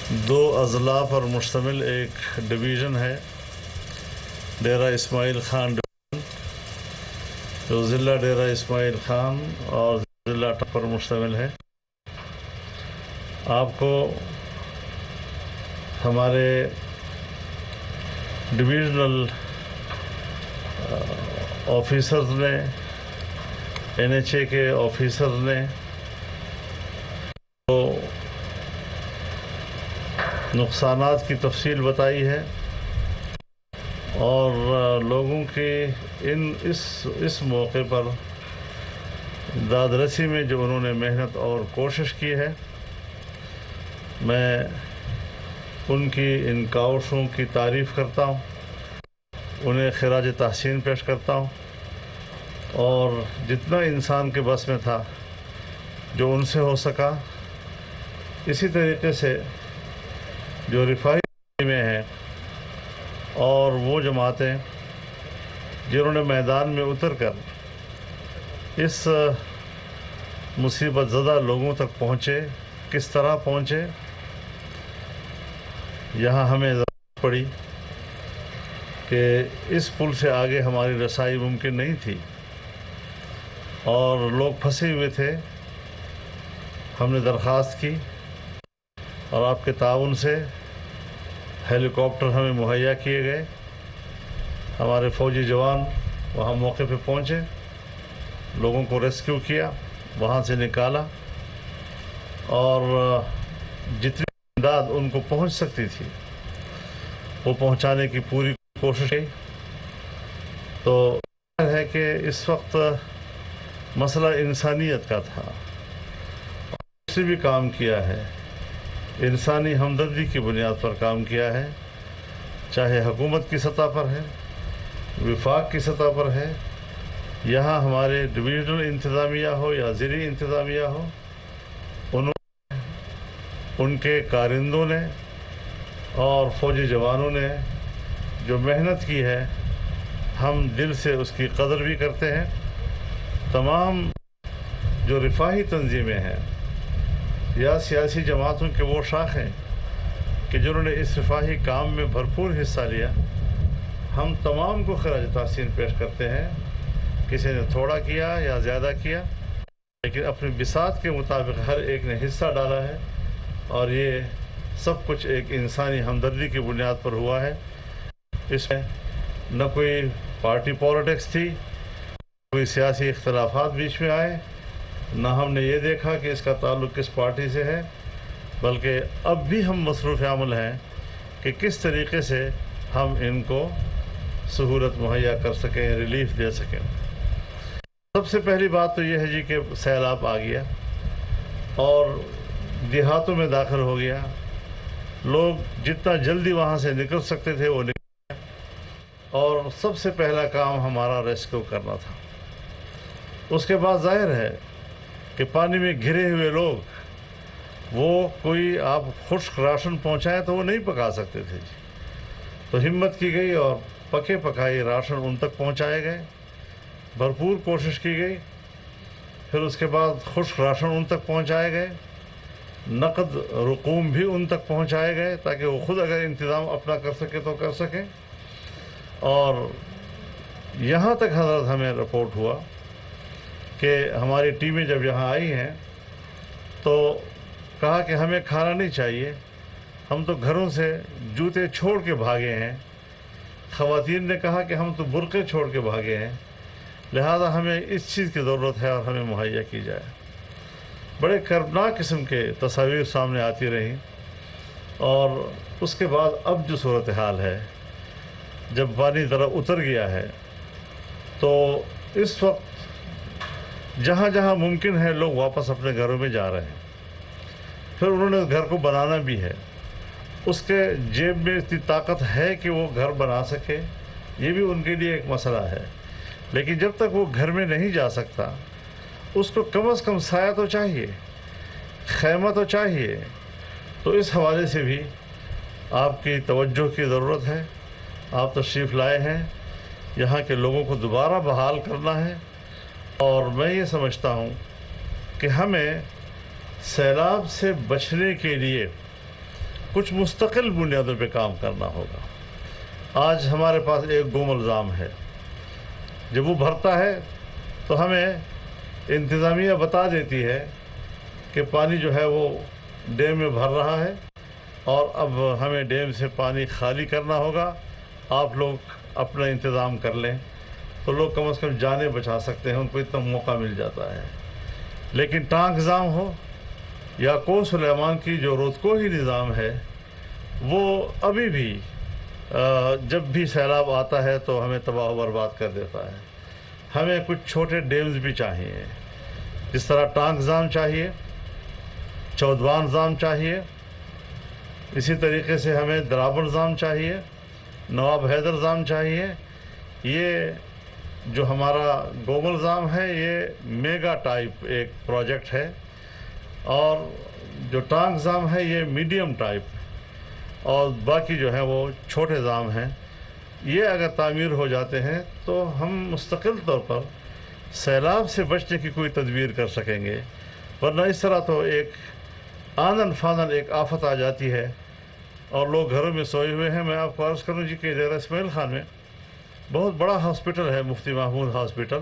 دو اضلاع پر مشتمل ایک ڈویژن ہے، ڈیرہ اسماعیل خان ڈویژن، جو ضلع ڈیرہ اسماعیل خان اور ضلع پر مشتمل ہے۔ آپ کو ہمارے ڈویژنل آفیسرز نے، NHA کے آفیسرز نے تو نقصانات کی تفصیل بتائی ہے، اور لوگوں کے اس موقع پر داد رسی میں جو انہوں نے محنت اور کوشش کی ہے، میں ان کی ان کاوشوں کی تعریف کرتا ہوں، انہیں خراج تحسین پیش کرتا ہوں، اور جتنا انسان کے بس میں تھا، جو ان سے ہو سکا، اسی طریقے سے جو رفاہی میں ہیں اور وہ جماعتیں جنہوں نے میدان میں اتر کر اس مصیبت زدہ لوگوں تک پہنچے، کس طرح پہنچے، یہاں ہمیں ضرورت پڑی کہ اس پل سے آگے ہماری رسائی ممکن نہیں تھی اور لوگ پھنسے ہوئے تھے۔ ہم نے درخواست کی اور آپ کے تعاون سے ہیلی کاپٹر ہمیں مہیا کیے گئے، ہمارے فوجی جوان وہاں موقع پہ پہنچے، لوگوں کو ریسکیو کیا، وہاں سے نکالا، اور جتنی امداد ان کو پہنچ سکتی تھی وہ پہنچانے کی پوری کوشش کی۔ تو ہے کہ اس وقت مسئلہ انسانیت کا تھا، اس نے بھی کام کیا ہے، انسانی ہمدردی کی بنیاد پر کام کیا ہے، چاہے حکومت کی سطح پر ہے، وفاق کی سطح پر ہے، یہاں ہمارے ڈویژنل انتظامیہ ہو یا ضلعی انتظامیہ ہو، ان کے کارندوں نے اور فوجی جوانوں نے جو محنت کی ہے، ہم دل سے اس کی قدر بھی کرتے ہیں۔ تمام جو رفاہی تنظیمیں ہیں یا سیاسی جماعتوں کے وہ شاخیں کہ جنہوں نے اس رفاہی کام میں بھرپور حصہ لیا، ہم تمام کو خراج تحسین پیش کرتے ہیں۔ کسی نے تھوڑا کیا یا زیادہ کیا، لیکن اپنی بساط کے مطابق ہر ایک نے حصہ ڈالا ہے، اور یہ سب کچھ ایک انسانی ہمدردی کی بنیاد پر ہوا ہے۔ اس میں نہ کوئی پارٹی پالیٹکس تھی، کوئی سیاسی اختلافات بیچ میں آئے، نہ ہم نے یہ دیکھا کہ اس کا تعلق کس پارٹی سے ہے، بلکہ اب بھی ہم مصروف عمل ہیں کہ کس طریقے سے ہم ان کو سہولت مہیا کر سکیں، ریلیف دے سکیں۔ سب سے پہلی بات تو یہ ہے جی کہ سیلاب آ گیا اور دیہاتوں میں داخل ہو گیا، لوگ جتنا جلدی وہاں سے نکل سکتے تھے وہ نکل گئے، اور سب سے پہلا کام ہمارا ریسکیو کرنا تھا۔ اس کے بعد ظاہر ہے کہ پانی میں گھرے ہوئے لوگ، وہ کوئی آپ خشک راشن پہنچائیں تو وہ نہیں پکا سکتے تھے جی، تو ہمت کی گئی اور پکے پکائے راشن ان تک پہنچائے گئے، بھرپور کوشش کی گئی۔ پھر اس کے بعد خشک راشن ان تک پہنچائے گئے، نقد رقوم بھی ان تک پہنچائے گئے تاکہ وہ خود اگر انتظام اپنا کر سکے تو کر سکیں۔ اور یہاں تک حضرت ہمیں رپورٹ ہوا کہ ہماری ٹیمیں جب یہاں آئی ہیں تو کہا کہ ہمیں کھانا نہیں چاہیے، ہم تو گھروں سے جوتے چھوڑ کے بھاگے ہیں۔ خواتین نے کہا کہ ہم تو برقعے چھوڑ کے بھاگے ہیں، لہذا ہمیں اس چیز کی ضرورت ہے اور ہمیں مہیا کی جائے۔ بڑے کربناک قسم کے تصاویر سامنے آتی رہیں، اور اس کے بعد اب جو صورتحال ہے، جب پانی ذرا اتر گیا ہے تو اس وقت جہاں جہاں ممکن ہے لوگ واپس اپنے گھروں میں جا رہے ہیں۔ پھر انہوں نے گھر کو بنانا بھی ہے، اس کے جیب میں اتنی طاقت ہے کہ وہ گھر بنا سکے، یہ بھی ان کے لیے ایک مسئلہ ہے، لیکن جب تک وہ گھر میں نہیں جا سکتا اس کو کم از کم سایہ تو چاہیے، خیمہ تو چاہیے۔ تو اس حوالے سے بھی آپ کی توجہ کی ضرورت ہے۔ آپ تشریف لائے ہیں، یہاں کے لوگوں کو دوبارہ بحال کرنا ہے، اور میں یہ سمجھتا ہوں کہ ہمیں سیلاب سے بچنے کے لیے کچھ مستقل بنیادوں پہ کام کرنا ہوگا۔ آج ہمارے پاس ایک گومل ضام ہے، جب وہ بھرتا ہے تو ہمیں انتظامیہ بتا دیتی ہے کہ پانی جو ہے وہ ڈیم میں بھر رہا ہے اور اب ہمیں ڈیم سے پانی خالی کرنا ہوگا، آپ لوگ اپنا انتظام کر لیں، تو لوگ کم از کم جانیں بچا سکتے ہیں، ان کو اتنا موقع مل جاتا ہے۔ لیکن ٹانک ضام ہو یا کو سلیمان کی جو رودکوہی نظام ہے، وہ ابھی بھی جب بھی سیلاب آتا ہے تو ہمیں تباہ و برباد کر دیتا ہے۔ ہمیں کچھ چھوٹے ڈیمز بھی چاہیے، جس طرح ٹانک ضام چاہیے، چودوان ضام چاہیے، اسی طریقے سے ہمیں درابر ضام چاہیے، نواب حیدر ضام چاہیے۔ یہ جو ہمارا گومل ضام ہے یہ میگا ٹائپ ایک پروجیکٹ ہے، اور جو ٹانک ضام ہے یہ میڈیم ٹائپ، اور باقی جو ہیں وہ چھوٹے ضام ہیں۔ یہ اگر تعمیر ہو جاتے ہیں تو ہم مستقل طور پر سیلاب سے بچنے کی کوئی تدبیر کر سکیں گے، ورنہ اس طرح تو ایک آنن فانن ایک آفت آ جاتی ہے اور لوگ گھروں میں سوئے ہوئے ہیں۔ میں آپ کو عرض کروں جی کہ ڈیرہ اسماعیل خان میں بہت بڑا ہاسپٹل ہے، مفتی محمود ہاسپٹل۔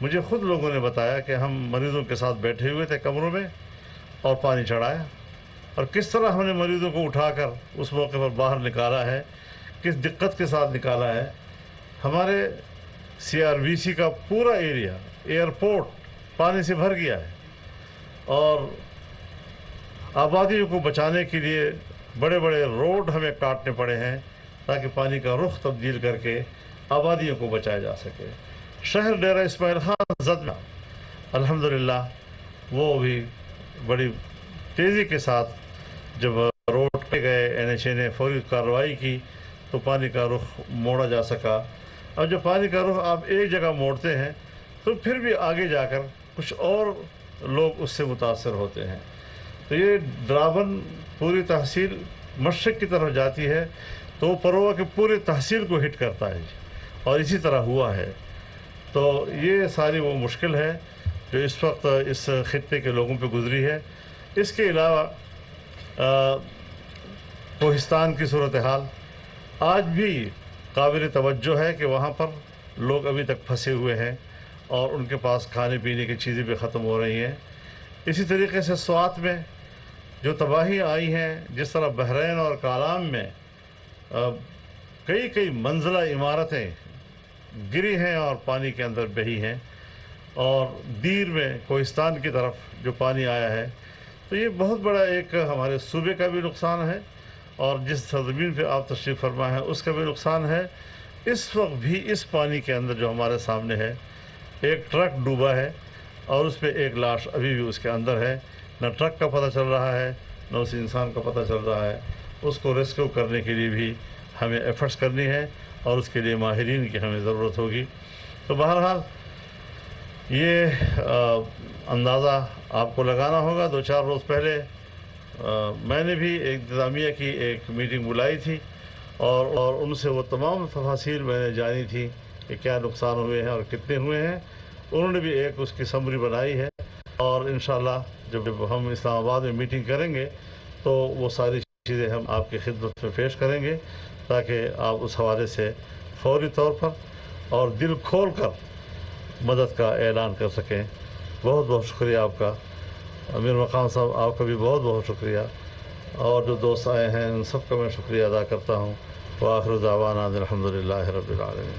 مجھے خود لوگوں نے بتایا کہ ہم مریضوں کے ساتھ بیٹھے ہوئے تھے کمروں میں اور پانی چڑھایا، اور کس طرح ہم نے مریضوں کو اٹھا کر اس موقع پر باہر نکالا ہے، کس دقت کے ساتھ نکالا ہے۔ ہمارے CRBC کا پورا ایریا، ایئرپورٹ پانی سے بھر گیا ہے، اور آبادیوں کو بچانے کے لیے بڑے بڑے روڈ ہمیں کاٹنے پڑے ہیں تاکہ پانی کا رخ تبدیل کر کے آبادیوں کو بچایا جا سکے۔ شہر ڈیرہ اسماعیل خان زد میں الحمدللہ وہ بھی بڑی تیزی کے ساتھ جب روڈ پہ گئے، NHA نے فوری کارروائی کی تو پانی کا رخ موڑا جا سکا۔ اور جب پانی کا رخ آپ ایک جگہ موڑتے ہیں تو پھر بھی آگے جا کر کچھ اور لوگ اس سے متاثر ہوتے ہیں۔ تو یہ درابن پوری تحصیل مشرق کی طرف جاتی ہے تو وہ پروا کے پورے تحصیل کو ہٹ کرتا ہے، اور اسی طرح ہوا ہے۔ تو یہ ساری وہ مشکل ہے جو اس وقت اس خطے کے لوگوں پہ گزری ہے۔ اس کے علاوہ کوہستان کی صورتحال آج بھی قابل توجہ ہے کہ وہاں پر لوگ ابھی تک پھنسے ہوئے ہیں اور ان کے پاس کھانے پینے کی چیزیں بھی ختم ہو رہی ہیں۔ اسی طریقے سے سوات میں جو تباہی آئی ہیں، جس طرح بحرین اور کالام میں کئی منزلہ عمارتیں گری ہیں اور پانی کے اندر بہی ہیں، اور دیر میں کوہستان کی طرف جو پانی آیا ہے، تو یہ بہت بڑا ایک ہمارے صوبے کا بھی نقصان ہے، اور جس سرزمین پہ آپ تشریف فرما ہے اس کا بھی نقصان ہے۔ اس وقت بھی اس پانی کے اندر جو ہمارے سامنے ہے، ایک ٹرک ڈوبا ہے اور اس پہ ایک لاش ابھی بھی اس کے اندر ہے۔ نہ ٹرک کا پتہ چل رہا ہے، نہ اس انسان کا پتہ چل رہا ہے۔ اس کو ریسکیو کرنے کے لیے بھی ہمیں ایفرٹس کرنی ہے، اور اس کے لیے ماہرین کی ہمیں ضرورت ہوگی۔ تو بہرحال یہ اندازہ آپ کو لگانا ہوگا۔ 2-4 روز پہلے میں نے بھی انتظامیہ کی ایک میٹنگ بلائی تھی، اور ان سے وہ تمام تفاصیل میں نے جانی تھی کہ کیا نقصان ہوئے ہیں اور کتنے ہوئے ہیں۔ انہوں نے بھی ایک اس کی سمری بنائی ہے، اور انشاءاللہ جب ہم اسلام آباد میں میٹنگ کریں گے تو وہ ساری چیزیں ہم آپ کی خدمت میں پیش کریں گے، تاکہ آپ اس حوالے سے فوری طور پر اور دل کھول کر مدد کا اعلان کر سکیں۔ بہت بہت شکریہ آپ کا امیر مقام صاحب، آپ کا بھی بہت بہت شکریہ، اور جو دوست آئے ہیں ان سب کا میں شکریہ ادا کرتا ہوں۔ وآخر دعوانا الحمدللہ رب العالمین۔